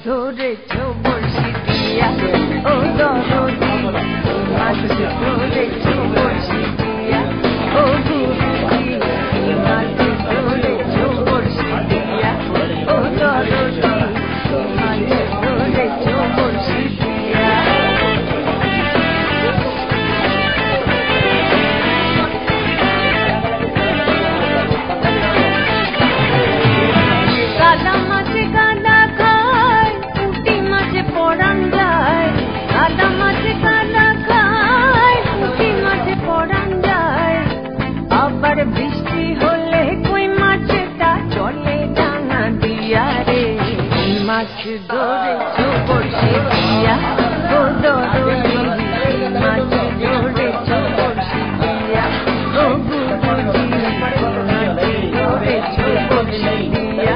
ধরেছ বড়শি দিয়া, ও দরদি মাছ ধরেছ বড়শি দিয়া, ও গুরুজি মাছ ধরেছ বড়শি দিয়া, ও দরদি মাছ ধরেছ বড়শি দিয়া। কাদা মাছে কাদা খায়, পুঁটি মাছে পরান যায়, কাদা মাছে কাদা খায়, পুঁটি মাছে পরান যায়। আবার বৃষ্টি হলে কই মাছটা চলে ডাঙা দিয়া রে, মাছ ধরেছ বড়শি দিয়া, ও দরদি মাছ ধরেছ বড়শি দিয়া, ও গুরুজি মাছ ধরেছ বড়শি দিয়া,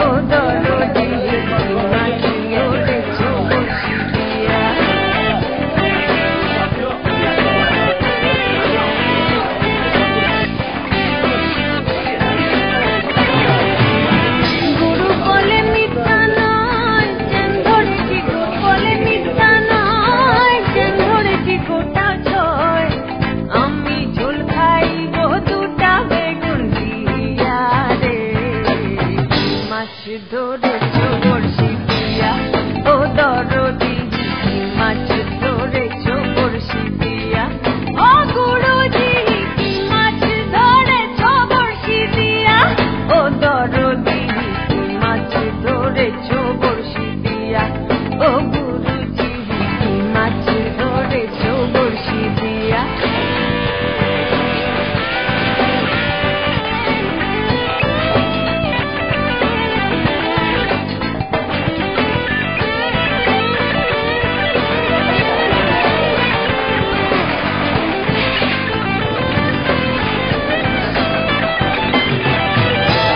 ও দরদি মাছ ধরেছ বড়শি দিয়া। গুরু বলে মিথ্যা নয়, চেন ধরেছি গুরু বলে মিথ্যা নয়, চেন ধরেছি গোটা ছয়। আমি ঝোল খাইব দুটা বেগুন দিয়া রে, মাছ ধরেছ বড়শি দিয়া, ও দরদি মাছ ধরেছ বড়শি দিয়া, ও গুরুজি মাছ ধরেছ বড়শি দিয়া, ও দরদি মাছ ধরেছ বড়শি দিয়া, ও গুরুজি মাছ ধরেছ বড়শি দিয়া।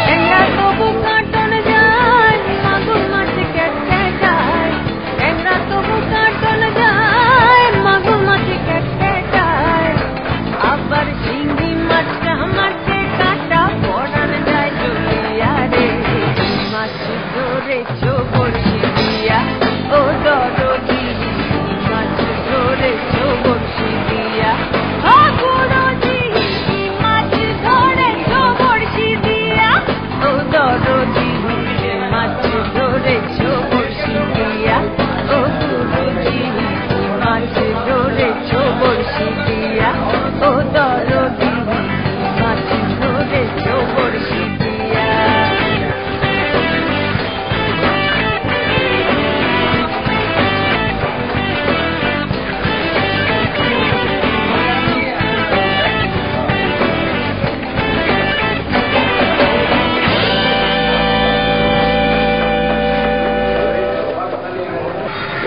ট্যাংরা তবু কাটন যায়, মাগুর মাছ কেটে যায়, ট্যাংরা তবু কাটন যায়, মাগুর মাছ কেটে যায়। আবার শিঙি মাছটা মাছে কাটা পরান যায় চলিয়া রে, মাছ ধরেছ বড়শি দিয়া, ও দরদি মাছ ধরেছ বড়শি দিয়া, ও গুরুজি মাছ ধরেছ বড়শি দিয়া, ও দরদি মাছ ধরেছ বড়শি দিয়া, ও গুরুজি মাছ ধরেছ বড়শি দিয়া, ও দরদি মাছ ধরেছ বড়শি দিয়া।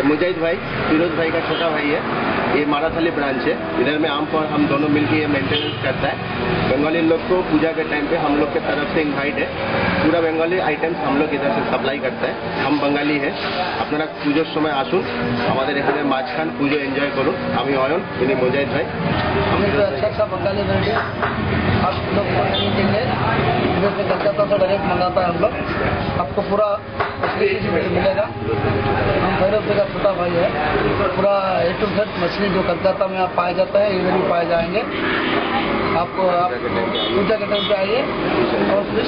मुजाहिद भाई फिरोज भाई का छोटा भाई है, ये माराथली ब्रांच है। इधर में आम पर हम दोनों मिलकर ये मेंटेनेंस करता है। बंगाली लोग को पूजा के टाइम पे हम लोग के तरफ से इनवाइट है, पूरा बंगाली आइटम्स हम लोग इधर से सप्लाई करता है। हम बंगाली है, আপনারা পুজোর সময় আসুন, আমাদের এখানে মাছ খান, পুজো এনজয় করুন। আমি অয়ন, ইনি মুজাহিদ ভাই। हम तो अच्छा बंगाली वेराइटी आप लोग को नहीं देंगे, इधर से कलकत्ता से डायरेक्ट मंगाता है हम लोग, आपको पूरा फैसिलिटी मिलेगा। हम भैरव जी का छोटा भाई है, पूरा A to Z मछली जो कलकत्ता में आप पाए जाता है इधर भी पाए जाएंगे। आपको आप पूजा के टाइम पे आइए और फिर